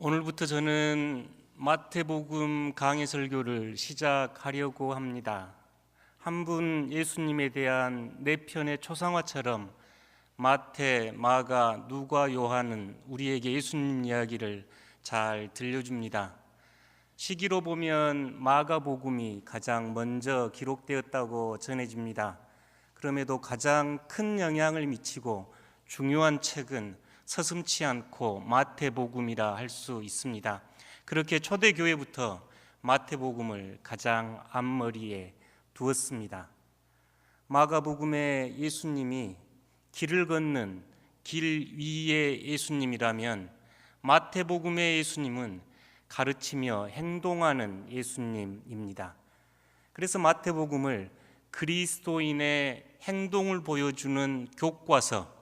오늘부터 저는 마태복음 강해 설교를 시작하려고 합니다. 한 분 예수님에 대한 네 편의 초상화처럼 마태, 마가, 누가, 요한은 우리에게 예수님 이야기를 잘 들려줍니다. 시기로 보면 마가복음이 가장 먼저 기록되었다고 전해집니다. 그럼에도 가장 큰 영향을 미치고 중요한 책은 서슴지 않고 마태복음이라 할 수 있습니다. 그렇게 초대교회부터 마태복음을 가장 앞머리에 두었습니다. 마가복음의 예수님이 길을 걷는 길 위의 예수님이라면 마태복음의 예수님은 가르치며 행동하는 예수님입니다. 그래서 마태복음을 그리스도인의 행동을 보여주는 교과서,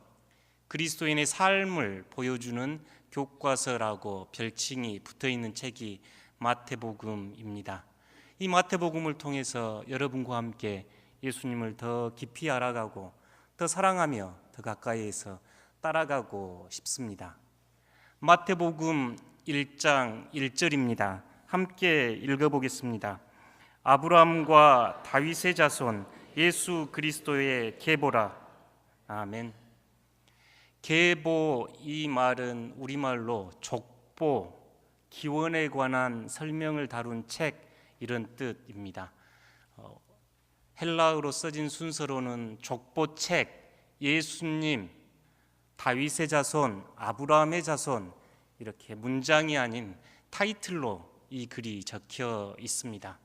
그리스도인의 삶을 보여주는 교과서라고 별칭이 붙어있는 책이 마태복음입니다. 이 마태복음을 통해서 여러분과 함께 예수님을 더 깊이 알아가고 더 사랑하며 더 가까이에서 따라가고 싶습니다. 마태복음 1장 1절입니다. 함께 읽어보겠습니다. 아브라함과 다윗의 자손 예수 그리스도의 계보라. 아멘. 계보, 이 말은 우리말로 족보, 기원에 관한 설명을 다룬 책, 이런 뜻입니다. 헬라어로 써진 순서로는 족보책, 예수님, 다윗의 자손, 아브라함의 자손, 이렇게 문장이 아닌 타이틀로 이 글이 적혀 있습니다.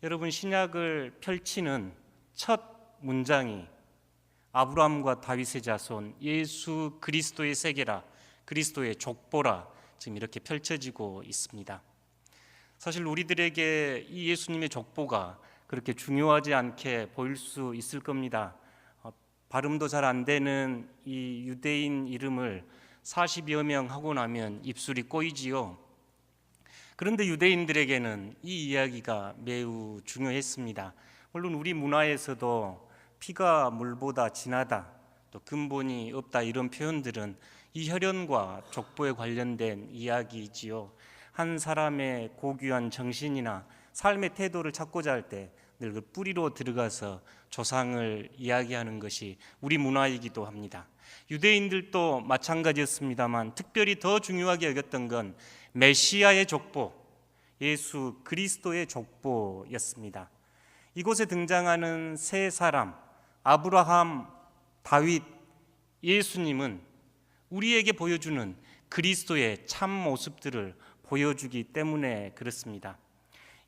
여러분, 신약을 펼치는 첫 문장이 아브라함과 다윗의 자손, 예수 그리스도의 세계라, 그리스도의 족보라, 지금 이렇게 펼쳐지고 있습니다. 사실 우리들에게 이 예수님의 족보가 그렇게 중요하지 않게 보일 수 있을 겁니다. 발음도 잘 안 되는 이 유대인 이름을 40여 명 하고 나면 입술이 꼬이지요. 그런데 유대인들에게는 이 이야기가 매우 중요했습니다. 물론 우리 문화에서도 피가 물보다 진하다, 또 근본이 없다, 이런 표현들은 이 혈연과 족보에 관련된 이야기이지요. 한 사람의 고귀한 정신이나 삶의 태도를 찾고자 할 때 늘 그 뿌리로 들어가서 조상을 이야기하는 것이 우리 문화이기도 합니다. 유대인들도 마찬가지였습니다만 특별히 더 중요하게 여겼던 건 메시아의 족보, 예수 그리스도의 족보였습니다. 이곳에 등장하는 세 사람, 아브라함, 다윗, 예수님은 우리에게 보여주는 그리스도의 참 모습들을 보여주기 때문에 그렇습니다.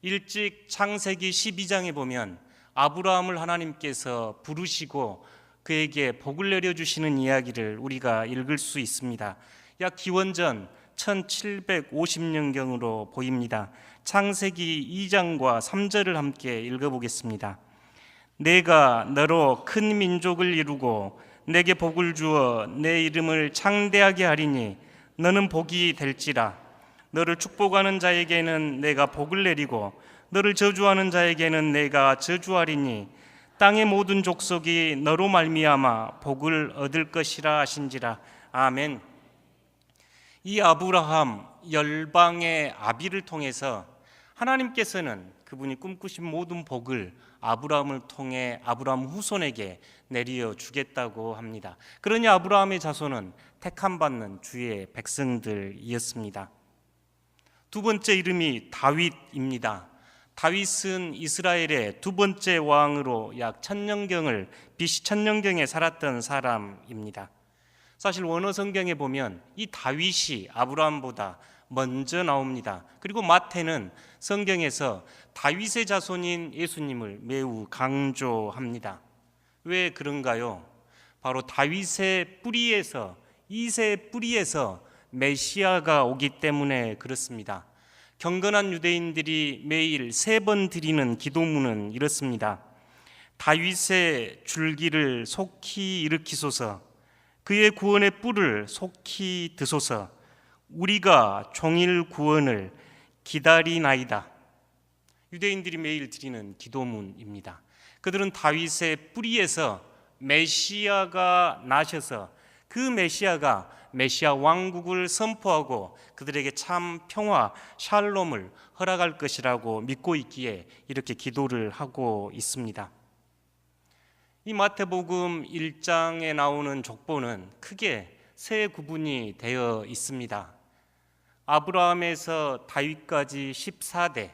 일찍 창세기 12장에 보면 아브라함을 하나님께서 부르시고 그에게 복을 내려주시는 이야기를 우리가 읽을 수 있습니다. 약 기원전 1750년경으로 보입니다. 창세기 2장과 3절을 함께 읽어보겠습니다. 내가 너로 큰 민족을 이루고 내게 복을 주어 내 이름을 창대하게 하리니 너는 복이 될지라. 너를 축복하는 자에게는 내가 복을 내리고 너를 저주하는 자에게는 내가 저주하리니 땅의 모든 족속이 너로 말미암아 복을 얻을 것이라 하신지라. 아멘. 이 아브라함, 열방의 아비를 통해서 하나님께서는 그분이 꿈꾸신 모든 복을 아브라함을 통해 아브라함 후손에게 내려 주겠다고 합니다. 그러니 아브라함의 자손은 택함받는 주의 백성들이었습니다. 두 번째 이름이 다윗입니다. 다윗은 이스라엘의 두 번째 왕으로 약 1000년경을 BC 1000년경에 살았던 사람입니다. 사실 원어 성경에 보면 이 다윗이 아브라함보다 먼저 나옵니다. 그리고 마태는 성경에서 다윗의 자손인 예수님을 매우 강조합니다. 왜 그런가요? 바로 다윗의 뿌리에서, 이새의 뿌리에서 메시아가 오기 때문에 그렇습니다. 경건한 유대인들이 매일 3번 드리는 기도문은 이렇습니다. 다윗의 줄기를 속히 일으키소서, 그의 구원의 뿔을 속히 드소서, 우리가 종일 구원을 기다리나이다. 유대인들이 매일 드리는 기도문입니다. 그들은 다윗의 뿌리에서 메시아가 나셔서 그 메시아가 메시아 왕국을 선포하고 그들에게 참 평화, 샬롬을 허락할 것이라고 믿고 있기에 이렇게 기도를 하고 있습니다. 이 마태복음 1장에 나오는 족보는 크게 세 구분이 되어 있습니다. 아브라함에서 다윗까지 14대,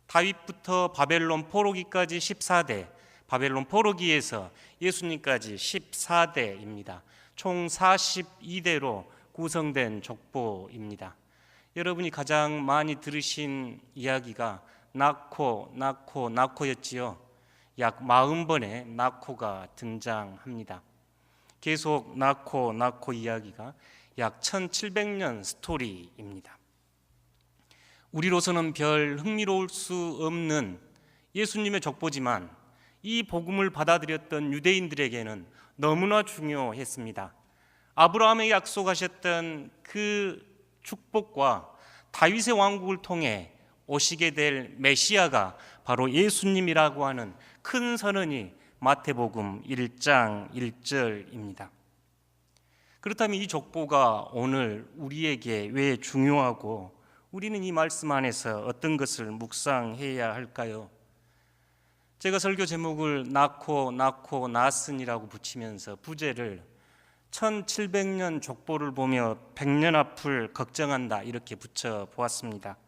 다윗부터 바벨론 포로기까지 14대, 바벨론 포로기에서 예수님까지 14대입니다. 총 42대로 구성된 족보입니다. 여러분이 가장 많이 들으신 이야기가 나코였지요. 약 40번의 나코가 등장합니다. 계속 나코 이야기가 약 1700년 스토리입니다. 우리로서는 별 흥미로울 수 없는 예수님의 족보지만 이 복음을 받아들였던 유대인들에게는 너무나 중요했습니다. 아브라함에게 약속하셨던 그 축복과 다윗의 왕국을 통해 오시게 될 메시아가 바로 예수님이라고 하는 큰 선언이 마태복음 1장 1절입니다. 그렇다면 이 족보가 오늘 우리에게 왜 중요하고 우리는 이 말씀 안에서 어떤 것을 묵상해야 할까요? 제가 설교 제목을 나슨이라고 붙이면서 부제를 1700년 족보를 보며 100년 앞을 걱정한다 이렇게 붙여보았습니다.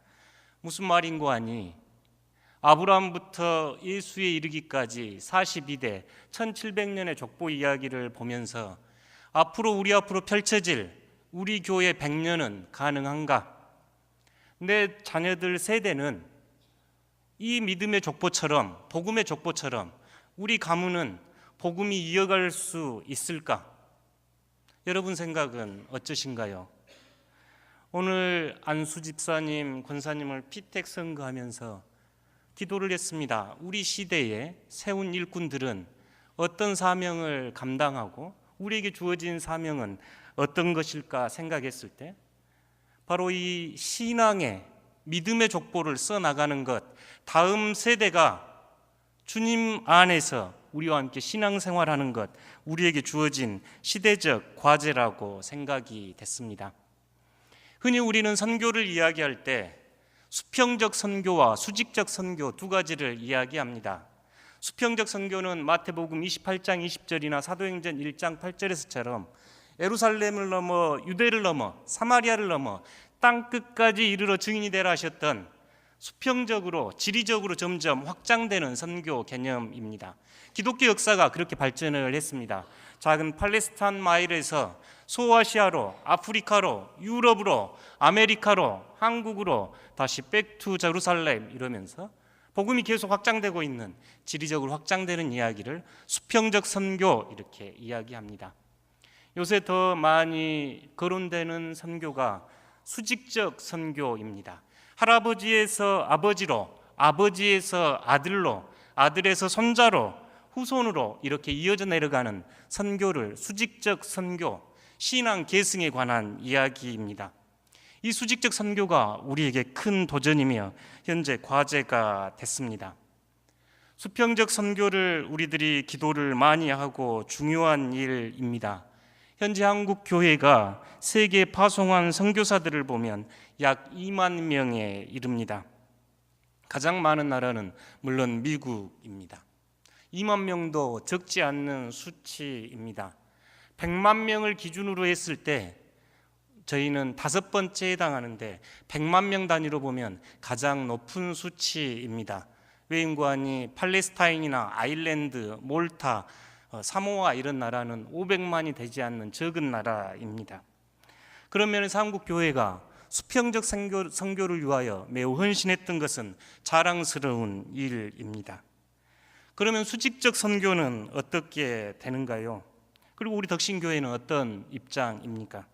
무슨 말인고 하니 아브라함부터 예수에 이르기까지 42대 1700년의 족보 이야기를 보면서 우리 앞으로 펼쳐질 우리 교회 100년은 가능한가? 내 자녀들 세대는 이 믿음의 족보처럼, 복음의 족보처럼 우리 가문은 복음이 이어갈 수 있을까? 여러분 생각은 어떠신가요? 오늘 안수 집사님, 권사님을 피택 선거하면서 기도를 했습니다. 우리 시대에 세운 일꾼들은 어떤 사명을 감당하고 우리에게 주어진 사명은 어떤 것일까 생각했을 때 바로 이 신앙의 믿음의 족보를 써나가는 것, 다음 세대가 주님 안에서 우리와 함께 신앙생활하는 것, 우리에게 주어진 시대적 과제라고 생각이 됐습니다. 흔히 우리는 선교를 이야기할 때 수평적 선교와 수직적 선교 두 가지를 이야기합니다. 수평적 선교는 마태복음 28장 20절이나 사도행전 1장 8절에서처럼 예루살렘을 넘어 유대를 넘어 사마리아를 넘어 땅끝까지 이르러 증인이 되라 하셨던 수평적으로 지리적으로 점점 확장되는 선교 개념입니다. 기독교 역사가 그렇게 발전을 했습니다. 작은 팔레스타인 마일에서 소아시아로, 아프리카로, 유럽으로, 아메리카로, 한국으로 다시 백투 제루살렘 이러면서 복음이 계속 확장되고 있는 지리적으로 확장되는 이야기를 수평적 선교 이렇게 이야기합니다. 요새 더 많이 거론되는 선교가 수직적 선교입니다. 할아버지에서 아버지로, 아버지에서 아들로, 아들에서 손자로, 후손으로 이렇게 이어져 내려가는 선교를 수직적 선교, 신앙 계승에 관한 이야기입니다. 이 수직적 선교가 우리에게 큰 도전이며 현재 과제가 됐습니다. 수평적 선교를 우리들이 기도를 많이 하고 중요한 일입니다. 현재 한국 교회가 세계에 파송한 선교사들을 보면 약 2만 명에 이릅니다. 가장 많은 나라는 물론 미국입니다. 2만 명도 적지 않는 수치입니다. 100만 명을 기준으로 했을 때 저희는 5번째에 해당하는데 100만 명 단위로 보면 가장 높은 수치입니다. 외인관이 팔레스타인이나 아일랜드, 몰타, 사모아 이런 나라는 500만이 되지 않는 적은 나라입니다. 그런 면에서 한국 교회가 수평적 선교를 위하여 매우 헌신했던 것은 자랑스러운 일입니다. 그러면 수직적 선교는 어떻게 되는가요? 그리고 우리 덕신교회는 어떤 입장입니까?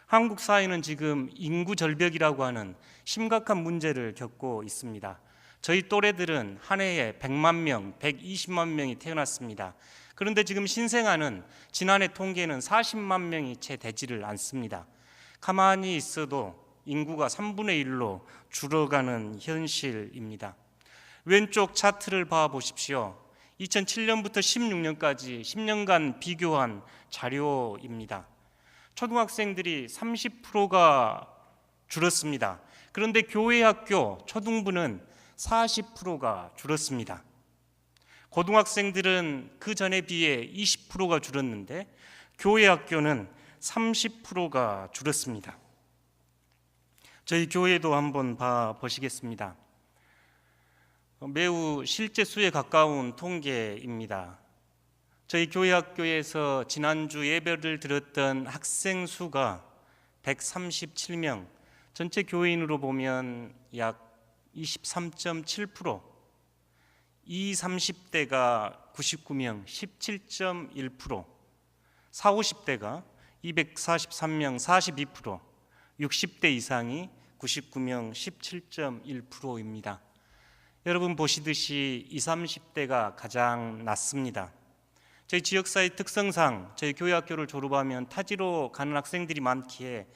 한국 사회는 지금 인구 절벽이라고 하는 심각한 문제를 겪고 있습니다. 저희 또래들은 한 해에 100만 명, 120만 명이 태어났습니다. 그런데 지금 신생아는 지난해 통계는 40만 명이 채 되지를 않습니다. 가만히 있어도 인구가 3분의 1로 줄어가는 현실입니다. 왼쪽 차트를 봐보십시오. 2007년부터 16년까지 10년간 비교한 자료입니다. 초등학생들이 30%가 줄었습니다. 그런데 교회 학교 초등부는 40%가 줄었습니다. 고등학생들은 그 전에 비해 20%가 줄었는데 교회 학교는 30%가 줄었습니다. 저희 교회도 한번 보시겠습니다. 매우 실제 수에 가까운 통계입니다. 저희 교회 학교에서 지난주 예배를 드렸던 학생 수가 137명, 전체 교인으로 보면 약 23.7%, 20, 30대가 99명, 17.1%, 40, 50대가 243명, 42%, 60대 이상이 99명, 17.1%입니다. 여러분 보시듯이 20, 30대가 가장 낮습니다. 저희 지역사회 특성상 저희 교회학교를 졸업하면 타지로 가는 학생들이 많기에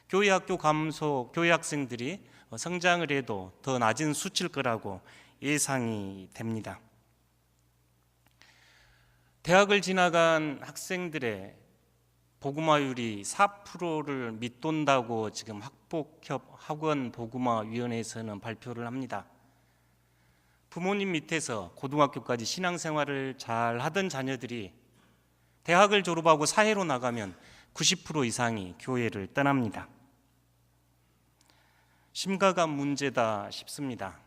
교회학교 감소, 교회 학생들이 성장을 해도 더 낮은 수치일 거라고 예상이 됩니다. 대학을 지나간 학생들의 복음화율이 4%를 밑돈다고 지금 학복협 학원복음화위원회에서는 발표를 합니다. 부모님 밑에서 고등학교까지 신앙생활을 잘 하던 자녀들이 대학을 졸업하고 사회로 나가면 90% 이상이 교회를 떠납니다. 심각한 문제다 싶습니다.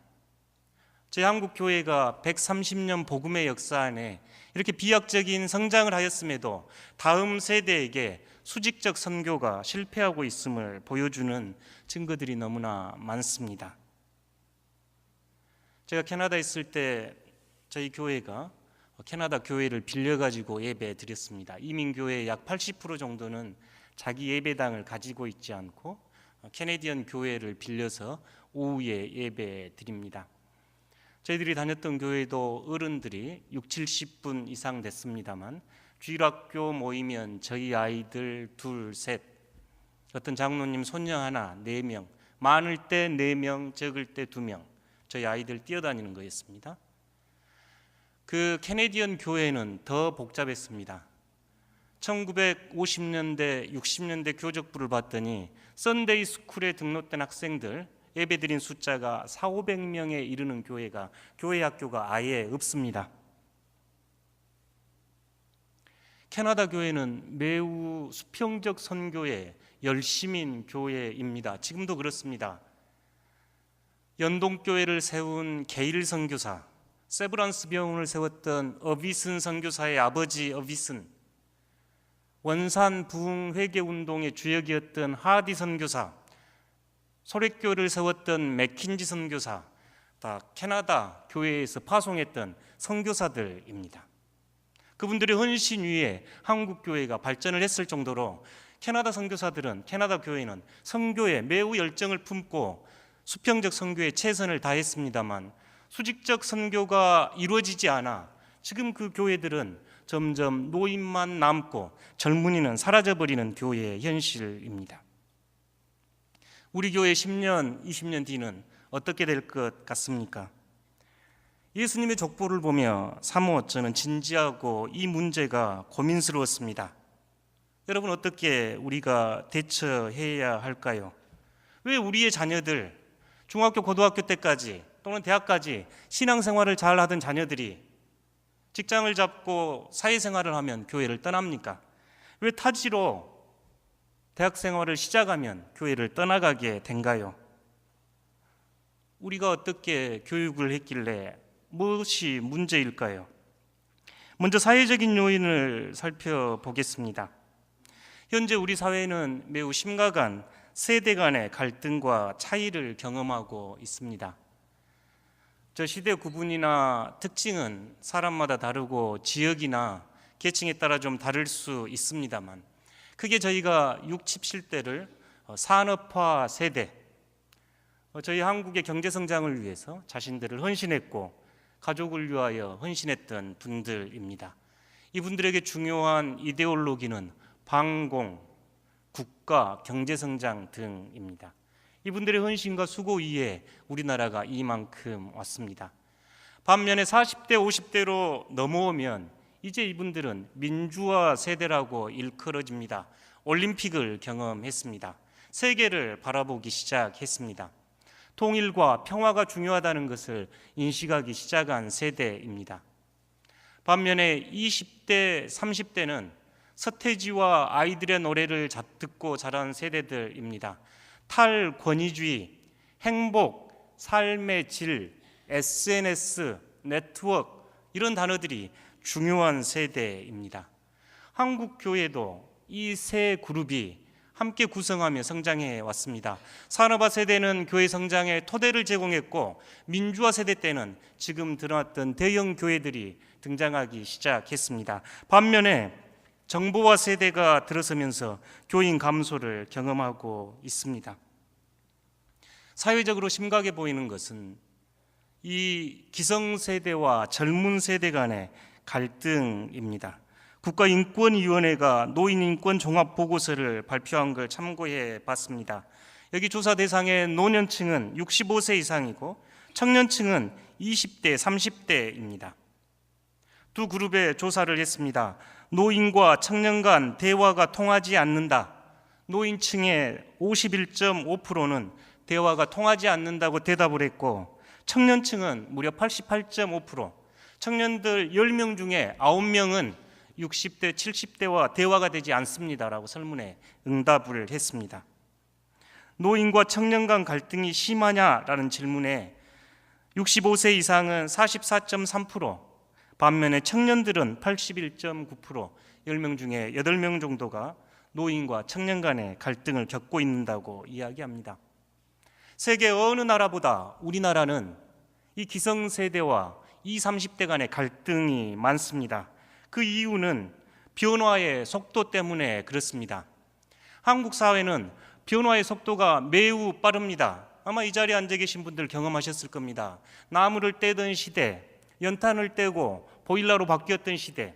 저희 한국교회가 130년 복음의 역사 안에 이렇게 비약적인 성장을 하였음에도 다음 세대에게 수직적 선교가 실패하고 있음을 보여주는 증거들이 너무나 많습니다. 제가 캐나다에 있을 때 저희 교회가 캐나다 교회를 빌려가지고 예배 드렸습니다. 이민교회의 약 80% 정도는 자기 예배당을 가지고 있지 않고 캐네디언 교회를 빌려서 오후에 예배 드립니다. 저희들이 다녔던 교회도 어른들이 6, 70분 이상 됐습니다만 주일학교 모이면 저희 아이들 둘, 셋, 어떤 장로님 손녀 하나, 4명, 많을 때 4명, 적을 때 2명, 저희 아이들 뛰어다니는 거였습니다. 그 캐네디언 교회는 더 복잡했습니다. 1950년대, 60년대 교적부를 봤더니 썬데이 스쿨에 등록된 학생들 예배드린 숫자가 400~500명에 이르는 교회 학교가 아예 없습니다. 캐나다 교회는 매우 수평적 선교에 열심인 교회입니다. 지금도 그렇습니다. 연동교회를 세운 게일 선교사, 세브란스 병원을 세웠던 어비슨 선교사의 아버지 어비슨, 원산 부흥 회개 운동의 주역이었던 하디 선교사, 소렉교회를 세웠던 맥킨지 선교사, 다 캐나다 교회에서 파송했던 선교사들입니다. 그분들의 헌신 위에 한국 교회가 발전을 했을 정도로 캐나다 선교사들은, 캐나다 교회는 선교에 매우 열정을 품고 수평적 선교에 최선을 다했습니다만 수직적 선교가 이루어지지 않아 지금 그 교회들은 점점 노인만 남고 젊은이는 사라져버리는 교회의 현실입니다. 우리 교회 10년, 20년 뒤는 어떻게 될 것 같습니까? 예수님의 족보를 보며 사뭇 저는 진지하고 이 문제가 고민스러웠습니다. 여러분, 어떻게 우리가 대처해야 할까요? 왜 우리의 자녀들, 중학교, 고등학교 때까지 또는 대학까지 신앙생활을 잘 하던 자녀들이 직장을 잡고 사회생활을 하면 교회를 떠납니까? 왜 타지로 대학생활을 시작하면 교회를 떠나가게 된가요? 우리가 어떻게 교육을 했길래 무엇이 문제일까요? 먼저 사회적인 요인을 살펴보겠습니다. 현재 우리 사회는 매우 심각한 세대 간의 갈등과 차이를 경험하고 있습니다. 저 시대 구분이나 특징은 사람마다 다르고 지역이나 계층에 따라 좀 다를 수 있습니다만 크게 저희가 60, 70대를 산업화 세대, 저희 한국의 경제 성장을 위해서 자신들을 헌신했고 가족을 위하여 헌신했던 분들입니다. 이분들에게 중요한 이데올로기는 방공, 국가, 경제성장 등입니다. 이분들의 헌신과 수고 위에 우리나라가 이만큼 왔습니다. 반면에 40대, 50대로 넘어오면 이제 이분들은 민주화 세대라고 일컬어집니다. 올림픽을 경험했습니다. 세계를 바라보기 시작했습니다. 통일과 평화가 중요하다는 것을 인식하기 시작한 세대입니다. 반면에 20대, 30대는 서태지와 아이들의 노래를 듣고 자란 세대들입니다. 탈권위주의, 행복, 삶의 질, SNS, 네트워크 이런 단어들이 중요한 세대입니다. 한국 교회도 이 세 그룹이 함께 구성하며 성장해 왔습니다. 산업화 세대는 교회 성장의 토대를 제공했고, 민주화 세대 때는 지금 드러났던 대형 교회들이 등장하기 시작했습니다. 반면에 정보화 세대가 들어서면서 교인 감소를 경험하고 있습니다. 사회적으로 심각해 보이는 것은 이 기성세대와 젊은 세대 간의 갈등입니다. 국가인권위원회가 노인인권 종합보고서를 발표한 걸 참고해 봤습니다. 여기 조사 대상의 노년층은 65세 이상이고 청년층은 20대, 30대입니다. 두 그룹의 조사를 했습니다. 노인과 청년 간 대화가 통하지 않는다. 노인층의 51.5%는 대화가 통하지 않는다고 대답을 했고, 청년층은 무려 88.5%, 청년들 10명 중에 9명은 60대, 70대와 대화가 되지 않습니다라고 설문에 응답을 했습니다. 노인과 청년 간 갈등이 심하냐라는 질문에 65세 이상은 44.3%, 반면에 청년들은 81.9%, 10명 중에 8명 정도가 노인과 청년 간의 갈등을 겪고 있다고 이야기합니다. 세계 어느 나라보다 우리나라는 이 기성세대와 20, 30대 간의 갈등이 많습니다. 그 이유는 변화의 속도 때문에 그렇습니다. 한국 사회는 변화의 속도가 매우 빠릅니다. 아마 이 자리에 앉아 계신 분들 경험하셨을 겁니다. 나무를 떼던 시대, 연탄을 떼고 보일러로 바뀌었던 시대,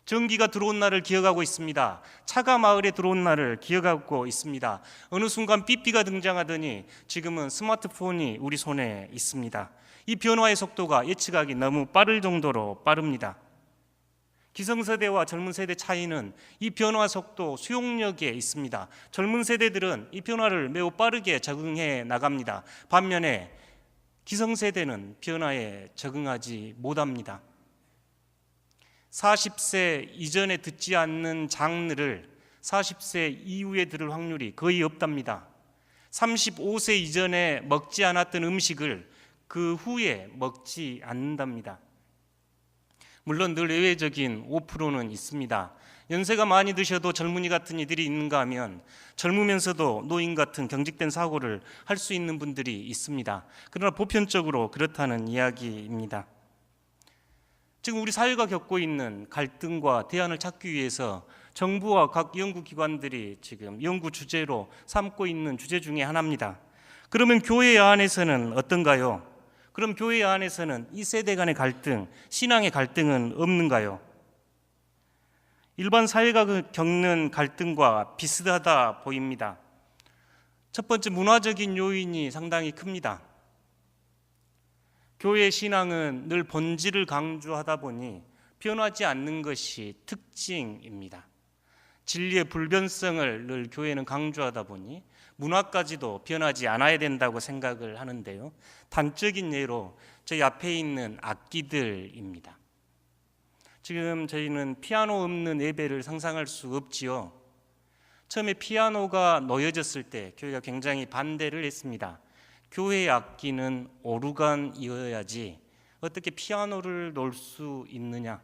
전기가 들어온 날을 기억하고 있습니다. 차가 마을에 들어온 날을 기억하고 있습니다. 어느 순간 삐삐가 등장하더니 지금은 스마트폰이 우리 손에 있습니다. 이 변화의 속도가 예측하기 너무 빠를 정도로 빠릅니다. 기성세대와 젊은 세대 차이는 이 변화 속도, 수용력에 있습니다. 젊은 세대들은 이 변화를 매우 빠르게 적응해 나갑니다. 반면에 기성세대는 변화에 적응하지 못합니다. 40세 이전에 듣지 않는 장르를 40세 이후에 들을 확률이 거의 없답니다. 35세 이전에 먹지 않았던 음식을 그 후에 먹지 않는답니다. 물론 늘 예외적인 5%는 있습니다. 연세가 많이 드셔도 젊은이 같은 이들이 있는가 하면 젊으면서도 노인 같은 경직된 사고를 할 수 있는 분들이 있습니다. 그러나 보편적으로 그렇다는 이야기입니다. 지금 우리 사회가 겪고 있는 갈등과 대안을 찾기 위해서 정부와 각 연구기관들이 지금 연구 주제로 삼고 있는 주제 중에 하나입니다. 그러면 교회 안에서는 어떤가요? 그럼 교회 안에서는 이 세대 간의 갈등, 신앙의 갈등은 없는가요? 일반 사회가 겪는 갈등과 비슷하다 보입니다. 첫 번째, 문화적인 요인이 상당히 큽니다. 교회 신앙은 늘 본질을 강조하다 보니 변하지 않는 것이 특징입니다. 진리의 불변성을 늘 교회는 강조하다 보니 문화까지도 변하지 않아야 된다고 생각을 하는데요. 단적인 예로 저희 앞에 있는 악기들입니다. 지금 저희는 피아노 없는 예배를 상상할 수 없지요. 처음에 피아노가 놓여졌을 때 교회가 굉장히 반대를 했습니다. 교회의 악기는 오르간이어야지 어떻게 피아노를 놓을 수 있느냐.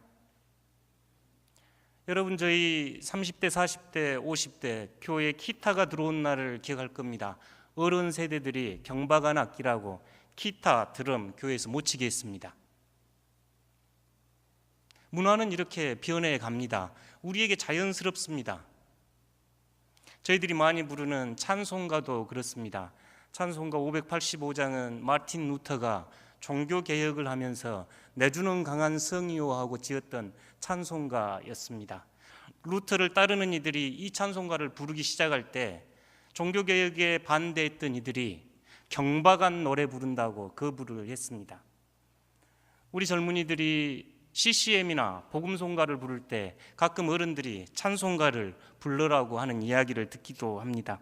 여러분, 저희 30대, 40대, 50대 교회에 기타가 들어온 날을 기억할 겁니다. 어른 세대들이 경박한 악기라고 기타, 드럼 교회에서 못 치게 했습니다. 문화는 이렇게 변해 갑니다. 우리에게 자연스럽습니다. 저희들이 많이 부르는 찬송가도 그렇습니다. 찬송가 585장은 마틴 루터가 종교개혁을 하면서 내주는 강한 성이요 하고 지었던 찬송가였습니다. 루터를 따르는 이들이 이 찬송가를 부르기 시작할 때 종교개혁에 반대했던 이들이 경박한 노래 부른다고 거부를 했습니다. 우리 젊은이들이 CCM이나 복음송가를 부를 때 가끔 어른들이 찬송가를 불러라고 하는 이야기를 듣기도 합니다.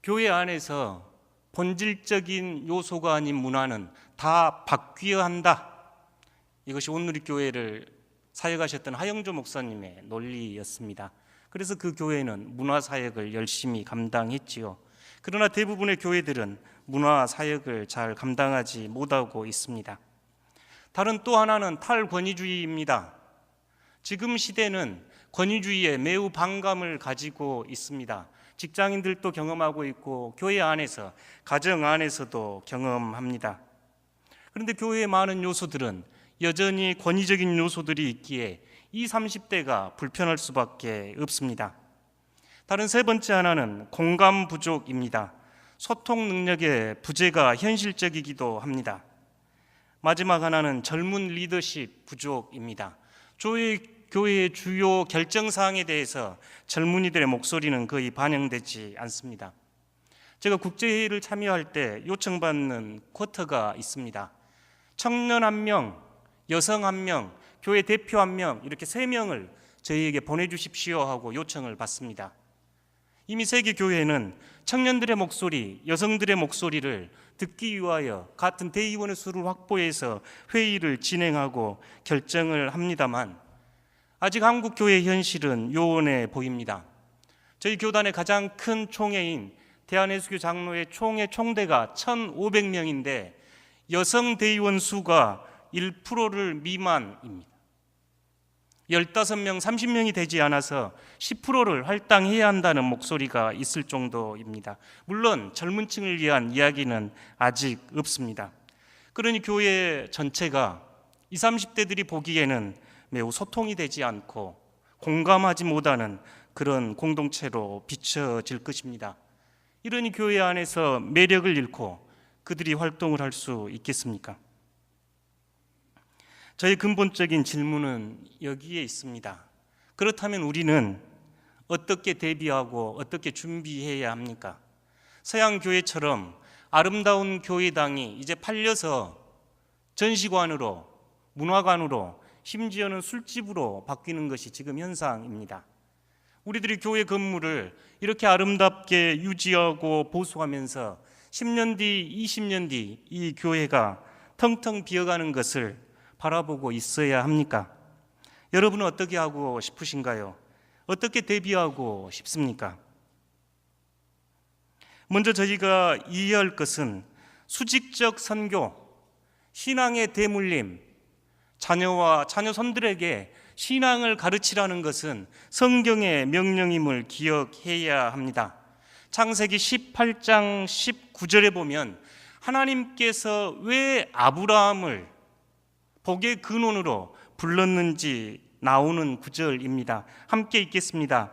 교회 안에서 본질적인 요소가 아닌 문화는 다 바뀌어야 한다. 이것이 온누리교회를 사역하셨던 하영조 목사님의 논리였습니다. 그래서 그 교회는 문화사역을 열심히 감당했지요. 그러나 대부분의 교회들은 문화사역을 잘 감당하지 못하고 있습니다. 다른 또 하나는 탈권위주의입니다. 지금 시대는 권위주의에 매우 반감을 가지고 있습니다. 직장인들도 경험하고 있고 교회 안에서, 가정 안에서도 경험합니다. 그런데 교회의 많은 요소들은 여전히 권위적인 요소들이 있기에 20, 30대가 불편할 수밖에 없습니다. 다른 세 번째 하나는 공감 부족입니다. 소통 능력의 부재가 현실적이기도 합니다. 마지막 하나는 젊은 리더십 부족입니다. 교회의 주요 결정사항에 대해서 젊은이들의 목소리는 거의 반영되지 않습니다. 제가 국제회의를 참여할 때 요청받는 쿼터가 있습니다. 청년 1명, 여성 1명, 교회 대표 1명 이렇게 3명을 저희에게 보내주십시오 하고 요청을 받습니다. 이미 세계교회는 청년들의 목소리, 여성들의 목소리를 듣기 위하여 같은 대의원의 수를 확보해서 회의를 진행하고 결정을 합니다만 아직 한국 교회의 현실은 요원해 보입니다. 저희 교단의 가장 큰 총회인 대한예수교 장로회 총회 총대가 1,500명인데 여성 대의원 수가 1%를 미만입니다. 15명, 30명이 되지 않아서 10%를 할당해야 한다는 목소리가 있을 정도입니다. 물론 젊은 층을 위한 이야기는 아직 없습니다. 그러니 교회 전체가 20, 30대들이 보기에는 매우 소통이 되지 않고 공감하지 못하는 그런 공동체로 비춰질 것입니다. 이러니 교회 안에서 매력을 잃고 그들이 활동을 할 수 있겠습니까? 저희 근본적인 질문은 여기에 있습니다. 그렇다면 우리는 어떻게 대비하고 어떻게 준비해야 합니까? 서양 교회처럼 아름다운 교회당이 이제 팔려서 전시관으로, 문화관으로, 심지어는 술집으로 바뀌는 것이 지금 현상입니다. 우리들이 교회 건물을 이렇게 아름답게 유지하고 보수하면서 10년 뒤, 20년 뒤 이 교회가 텅텅 비어가는 것을 바라보고 있어야 합니까? 여러분은 어떻게 하고 싶으신가요? 어떻게 대비하고 싶습니까? 먼저 저희가 이해해야 할 것은 수직적 선교, 신앙의 대물림, 자녀와 자녀손들에게 신앙을 가르치라는 것은 성경의 명령임을 기억해야 합니다. 창세기 18장 19절에 보면 하나님께서 왜 아브라함을 복의 근원으로 불렀는지 나오는 구절입니다. 함께 읽겠습니다.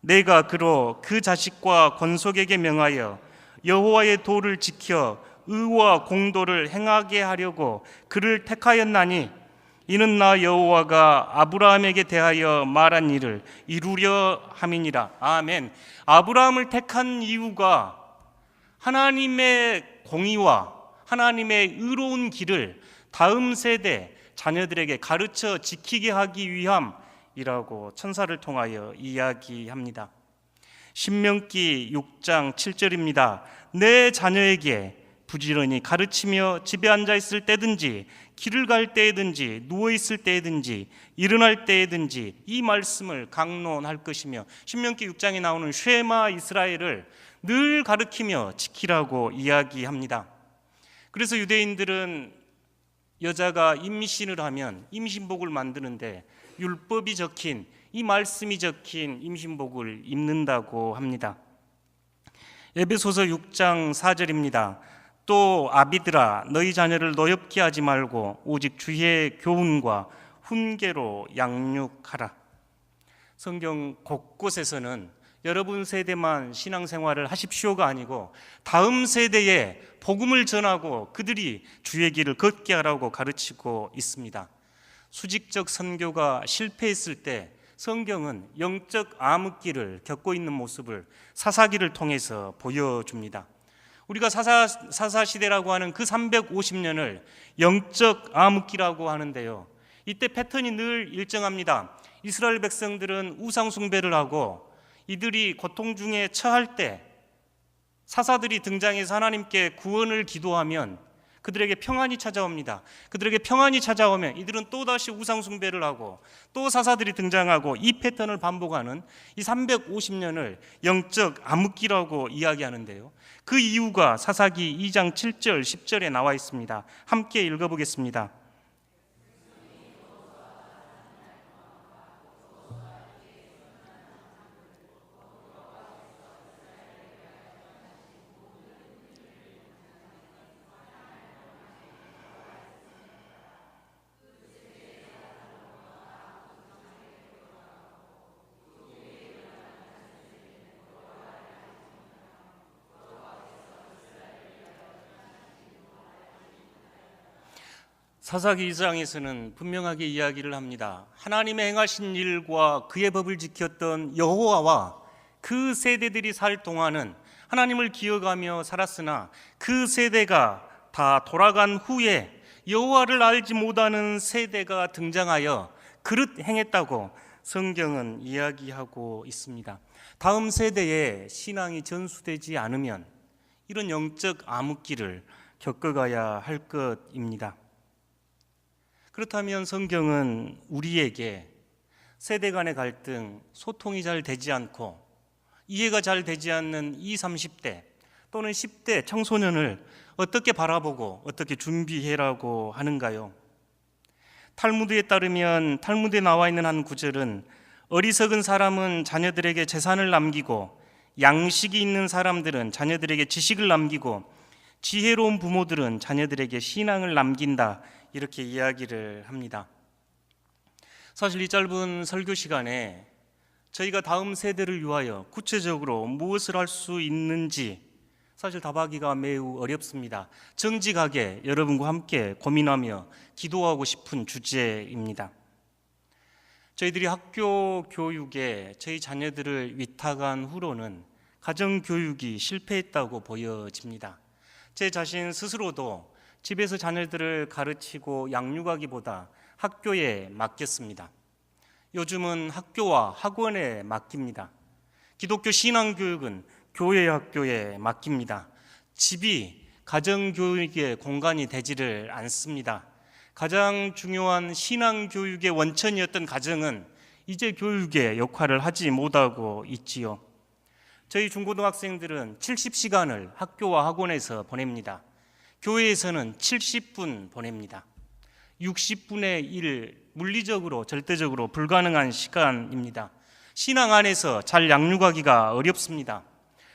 내가 그로 그 자식과 건속에게 명하여 여호와의 도를 지켜 의와 공도를 행하게 하려고 그를 택하였나니 이는 나 여호와가 아브라함에게 대하여 말한 일을 이루려 함이니라. 아멘. 아브라함을 택한 이유가 하나님의 공의와 하나님의 의로운 길을 다음 세대 자녀들에게 가르쳐 지키게 하기 위함이라고 천사를 통하여 이야기합니다. 신명기 6장 7절입니다. 내 자녀에게 부지런히 가르치며 집에 앉아 있을 때든지 길을 갈 때든지 누워 있을 때든지 일어날 때든지 이 말씀을 강론할 것이며 신명기 6장에 나오는 쉐마 이스라엘을 늘 가르치며 지키라고 이야기합니다. 그래서 유대인들은 여자가 임신을 하면 임신복을 만드는데 율법이 적힌 이 말씀이 적힌 임신복을 입는다고 합니다. 에베소서 6장 4절입니다. 또 아비들아 너희 자녀를 노엽게 하지 말고 오직 주의 교훈과 훈계로 양육하라. 성경 곳곳에서는 여러분 세대만 신앙생활을 하십시오가 아니고 다음 세대에 복음을 전하고 그들이 주의 길을 걷게 하라고 가르치고 있습니다. 수직적 선교가 실패했을 때 성경은 영적 암흑기를 겪고 있는 모습을 사사기를 통해서 보여줍니다. 우리가 사사 시대라고 하는 그 350년을 영적 암흑기라고 하는데요. 이때 패턴이 늘 일정합니다. 이스라엘 백성들은 우상 숭배를 하고 이들이 고통 중에 처할 때 사사들이 등장해서 하나님께 구원을 기도하면 그들에게 평안이 찾아옵니다. 그들에게 평안이 찾아오면 이들은 또다시 우상 숭배를 하고 또 사사들이 등장하고 이 패턴을 반복하는 이 350년을 영적 암흑기라고 이야기하는데요. 그 이유가 사사기 2장 7절 10절에 나와 있습니다. 함께 읽어보겠습니다. 사사기 2장에서는 분명하게 이야기를 합니다. 하나님의 행하신 일과 그의 법을 지켰던 여호와와 그 세대들이 살 동안은 하나님을 기억하며 살았으나 그 세대가 다 돌아간 후에 여호와를 알지 못하는 세대가 등장하여 그릇 행했다고 성경은 이야기하고 있습니다. 다음 세대에 신앙이 전수되지 않으면 이런 영적 암흑기를 겪어가야 할 것입니다. 그렇다면 성경은 우리에게 세대 간의 갈등, 소통이 잘 되지 않고 이해가 잘 되지 않는 20, 30대 또는 10대 청소년을 어떻게 바라보고 어떻게 준비해라고 하는가요? 탈무드에 따르면 탈무드에 나와 있는 한 구절은 어리석은 사람은 자녀들에게 재산을 남기고 양식이 있는 사람들은 자녀들에게 지식을 남기고 지혜로운 부모들은 자녀들에게 신앙을 남긴다, 이렇게 이야기를 합니다. 사실 이 짧은 설교 시간에 저희가 다음 세대를 위하여 구체적으로 무엇을 할 수 있는지 사실 답하기가 매우 어렵습니다. 정직하게 여러분과 함께 고민하며 기도하고 싶은 주제입니다. 저희들이 학교 교육에 저희 자녀들을 위탁한 후로는 가정교육이 실패했다고 보여집니다. 제 자신 스스로도 집에서 자녀들을 가르치고 양육하기보다 학교에 맡겼습니다. 요즘은 학교와 학원에 맡깁니다. 기독교 신앙교육은 교회 학교에 맡깁니다. 집이 가정교육의 공간이 되지를 않습니다. 가장 중요한 신앙교육의 원천이었던 가정은 이제 교육의 역할을 하지 못하고 있지요. 저희 중고등학생들은 70시간을 학교와 학원에서 보냅니다. 교회에서는 70분 보냅니다. 60분의 1, 물리적으로 절대적으로 불가능한 시간입니다. 신앙 안에서 잘 양육하기가 어렵습니다.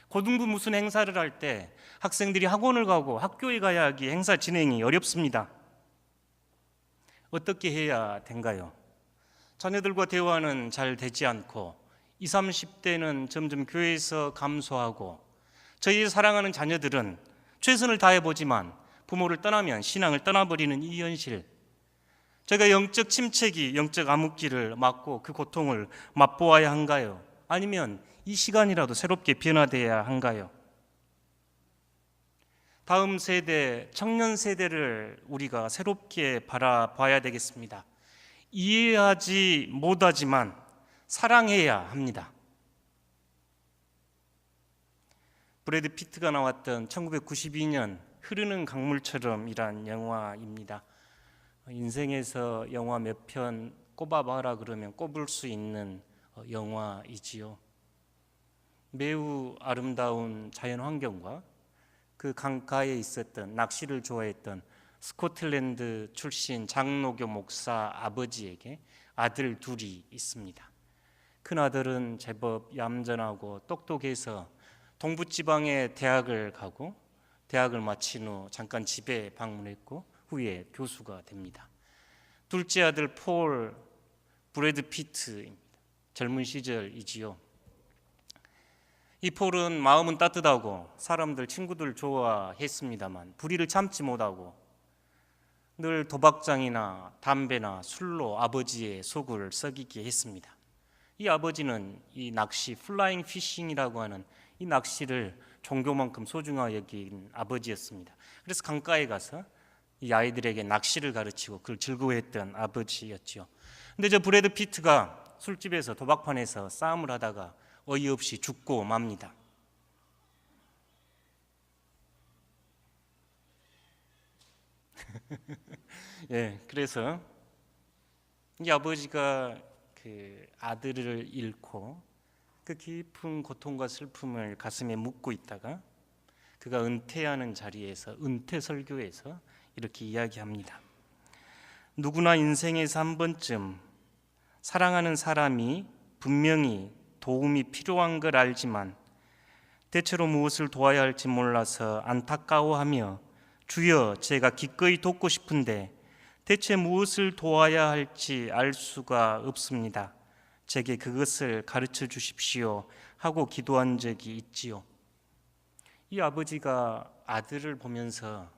고등부 무슨 행사를 할 때 학생들이 학원을 가고 학교에 가야 하기 행사 진행이 어렵습니다. 어떻게 해야 된가요? 자녀들과 대화는 잘 되지 않고 20, 30대는 점점 교회에서 감소하고 저희의 사랑하는 자녀들은 최선을 다해보지만 부모를 떠나면 신앙을 떠나버리는 이 현실, 제가 영적 침체기, 영적 암흑기를 맞고 그 고통을 맛보아야 한가요? 아니면 이 시간이라도 새롭게 변화되어야 한가요? 다음 세대, 청년 세대를 우리가 새롭게 바라봐야 되겠습니다. 이해하지 못하지만 사랑해야 합니다. 브래드 피트가 나왔던 1992년 흐르는 강물처럼이란 영화입니다. 인생에서 영화 몇 편 꼽아봐라 그러면 꼽을 수 있는 영화이지요. 매우 아름다운 자연 환경과 그 강가에 있었던 낚시를 좋아했던 스코틀랜드 출신 장로교 목사 아버지에게 아들 둘이 있습니다. 큰 아들은 제법 얌전하고 똑똑해서 동부지방의 대학을 가고 대학을 마친 후 잠깐 집에 방문했고 후에 교수가 됩니다. 둘째 아들 폴, 브래드 피트입니다. 젊은 시절이지요. 이 폴은 마음은 따뜻하고 사람들, 친구들 좋아했습니다만 불의를 참지 못하고 늘 도박장이나 담배나 술로 아버지의 속을 썩이게 했습니다. 이 아버지는 이 낚시, 플라잉 피싱이라고 하는 이 낚시를 종교만큼 소중하게 여긴 아버지였습니다. 그래서 강가에 가서 이 아이들에게 낚시를 가르치고 그걸 즐거워했던 아버지였죠. 근데 저 브래드 피트가 술집에서 도박판에서 싸움을 하다가 어이없이 죽고 맙니다. 예, 그래서 이 아버지가 그 아들을 잃고 그 깊은 고통과 슬픔을 가슴에 묻고 있다가 그가 은퇴하는 자리에서 은퇴 설교에서 이렇게 이야기합니다. 누구나 인생에서 한 번쯤 사랑하는 사람이 분명히 도움이 필요한 걸 알지만 대체로 무엇을 도와야 할지 몰라서 안타까워하며 주여 제가 기꺼이 돕고 싶은데 대체 무엇을 도와야 할지 알 수가 없습니다. 제게 그것을 가르쳐 주십시오 하고 기도한 적이 있지요. 이 아버지가 아들을 보면서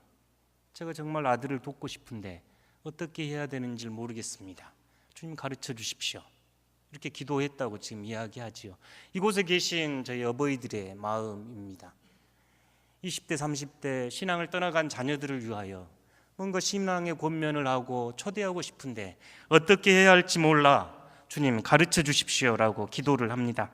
제가 정말 아들을 돕고 싶은데 어떻게 해야 되는지 모르겠습니다. 주님 가르쳐 주십시오. 이렇게 기도했다고 지금 이야기하지요. 이곳에 계신 저희 어버이들의 마음입니다. 20대, 30대 신앙을 떠나간 자녀들을 위하여 뭔가 신앙의 권면을 하고 초대하고 싶은데 어떻게 해야 할지 몰라 주님 가르쳐 주십시오라고 기도를 합니다.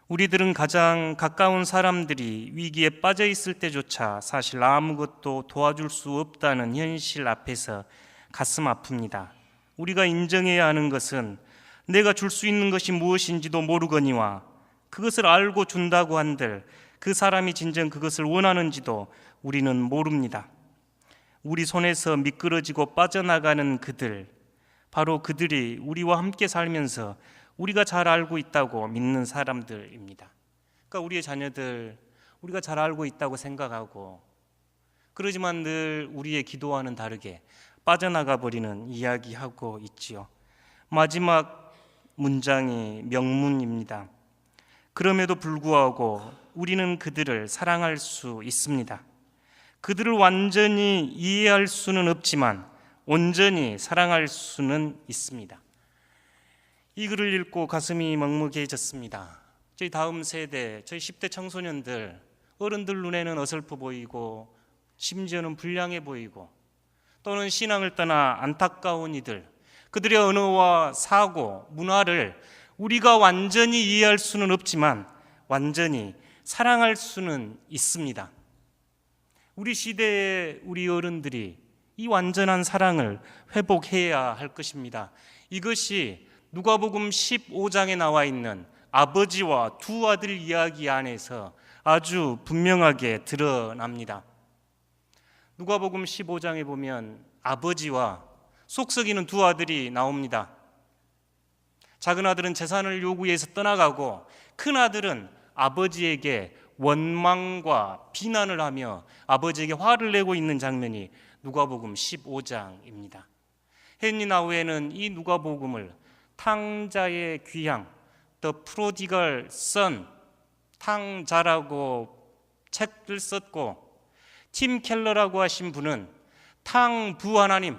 우리들은 가장 가까운 사람들이 위기에 빠져 있을 때조차 사실 아무것도 도와줄 수 없다는 현실 앞에서 가슴 아픕니다. 우리가 인정해야 하는 것은 내가 줄 수 있는 것이 무엇인지도 모르거니와 그것을 알고 준다고 한들 그 사람이 진정 그것을 원하는지도 우리는 모릅니다. 우리 손에서 미끄러지고 빠져나가는 그들, 바로 그들이 우리와 함께 살면서 우리가 잘 알고 있다고 믿는 사람들입니다. 그러니까 우리의 자녀들 우리가 잘 알고 있다고 생각하고 그러지만 늘 우리의 기도와는 다르게 빠져나가 버리는 이야기하고 있지요. 마지막 문장이 명문입니다. 그럼에도 불구하고 우리는 그들을 사랑할 수 있습니다. 그들을 완전히 이해할 수는 없지만 온전히 사랑할 수는 있습니다. 이 글을 읽고 가슴이 먹먹해졌습니다. 저희 다음 세대, 저희 10대 청소년들, 어른들 눈에는 어설퍼 보이고 심지어는 불량해 보이고 또는 신앙을 떠나 안타까운 이들, 그들의 언어와 사고, 문화를 우리가 완전히 이해할 수는 없지만 완전히 사랑할 수는 있습니다. 우리 시대의 우리 어른들이 이 완전한 사랑을 회복해야 할 것입니다. 이것이 누가복음 15장에 나와 있는 아버지와 두 아들 이야기 안에서 아주 분명하게 드러납니다. 누가복음 15장에 보면 아버지와 속 썩이는 두 아들이 나옵니다. 작은 아들은 재산을 요구해서 떠나가고 큰 아들은 아버지에게 원망과 비난을 하며 아버지에게 화를 내고 있는 장면이 누가복음 15장입니다. 헨리 나우에는 이 누가복음을 탕자의 귀향, The Prodigal Son, 탕자라고 책을 썼고 팀 켈러라고 하신 분은 탕부 하나님,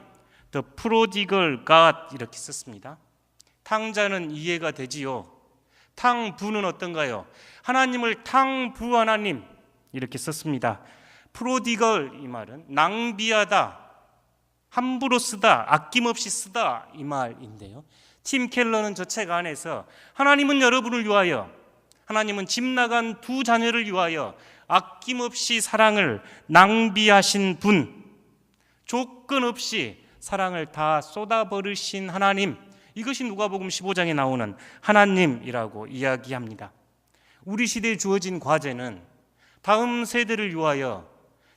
The Prodigal God 이렇게 썼습니다. 탕자는 이해가 되지요. 탕부는 어떤가요? 하나님을 탕부 하나님 이렇게 썼습니다. 프로디걸 이 말은 낭비하다, 함부로 쓰다, 아낌없이 쓰다 이 말인데요. 팀 켈러는 저 책 안에서 하나님은 여러분을 위하여, 하나님은 집 나간 두 자녀를 위하여 아낌없이 사랑을 낭비하신 분, 조건 없이 사랑을 다 쏟아버리신 하나님, 이것이 누가복음 15장에 나오는 하나님이라고 이야기합니다. 우리 시대에 주어진 과제는 다음 세대를 위하여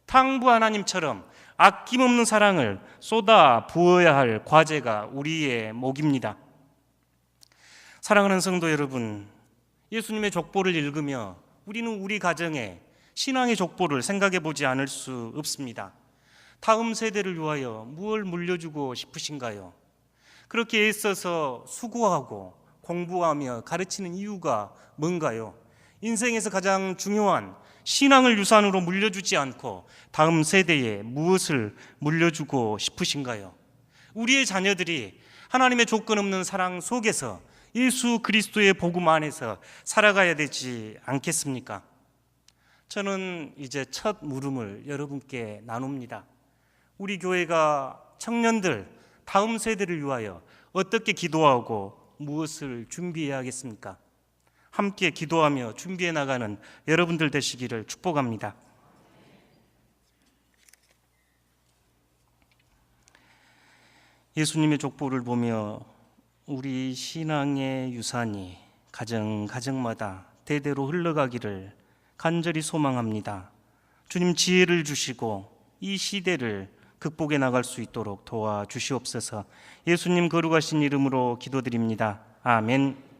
탕부 하나님처럼 아낌없는 사랑을 쏟아 부어야 할 과제가 우리의 몫입니다. 사랑하는 성도 여러분, 예수님의 족보를 읽으며 우리는 우리 가정에 신앙의 족보를 생각해 보지 않을 수 없습니다. 다음 세대를 위하여 무엇을 물려주고 싶으신가요? 그렇게 애써서 수고하고 공부하며 가르치는 이유가 뭔가요? 인생에서 가장 중요한 신앙을 유산으로 물려주지 않고 다음 세대에 무엇을 물려주고 싶으신가요? 우리의 자녀들이 하나님의 조건 없는 사랑 속에서 예수 그리스도의 복음 안에서 살아가야 되지 않겠습니까? 저는 이제 첫 물음을 여러분께 나눕니다. 우리 교회가 청년들, 다음 세대를 위하여 어떻게 기도하고 무엇을 준비해야 하겠습니까? 함께 기도하며 준비해 나가는 여러분들 되시기를 축복합니다. 예수님의 족보를 보며 우리 신앙의 유산이 가정마다 대대로 흘러가기를 간절히 소망합니다. 주님 지혜를 주시고 이 시대를 극복해 나갈 수 있도록 도와주시옵소서. 예수님 거룩하신 이름으로 기도드립니다. 아멘.